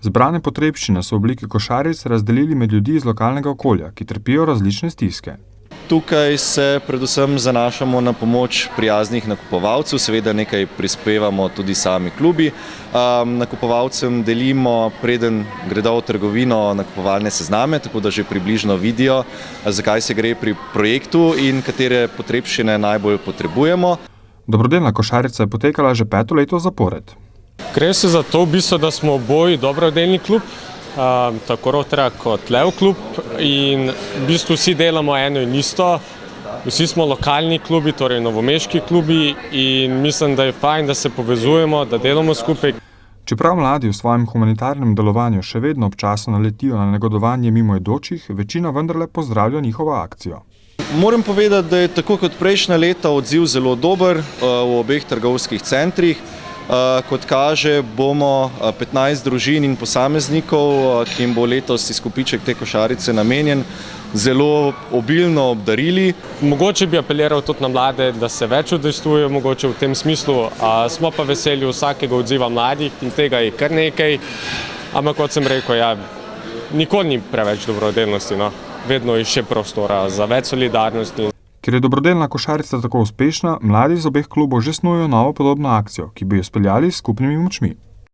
Zbrane potrebščine so v obliki košaric razdelili med ljudi iz lokalnega okolja, ki trpijo različne stiske. Tukaj se predvsem zanašamo na pomoč prijaznih nakupovalcev, seveda nekaj prispevamo tudi sami klubi. Nakupovalcem delimo, preden gredo v trgovino, nakupovalne sezname, tako da že približno vidijo, zakaj se gre pri projektu in katere potrebščine najbolj potrebujemo. Dobrodelna košarica je potekala že 5. leto zapored. Gre se za to, v bistvu, da smo oboji dobrodelni klub, tako Rotary kot Lev klub, in v bistvu vsi delamo eno in isto. Vsi smo lokalni klubi, torej novomeški klubi, in mislim, da je fajn, da se povezujemo, da delamo skupaj. Čeprav mladi v svojem humanitarnem delovanju še vedno občasno naletijo na negodovanje mimoidočih, večina vendarle pozdravlja njihovo akcijo. Moram povedati, da je tako kot prejšnja leta odziv zelo dober v obeh trgovskih centrih. Kot kaže, bomo 15 družin in posameznikov, ki jim bo letos izkupiček te košarice namenjen, zelo obilno obdarili. Mogoče bi apeliral tudi na mlade, da se več udejstvujejo mogoče v tem smislu. Smo pa veseli vsakega odziva mladih in tega je kar nekaj. Ampak kot sem rekel, nikoli ni preveč dobrodelnosti, no. Vedno je še prostora za več solidarnosti. Ker je dobrodelna košarica tako uspešna, mladi iz obeh klubov že snujejo novo podobno akcijo, ki bi jo speljali s skupnimi močmi.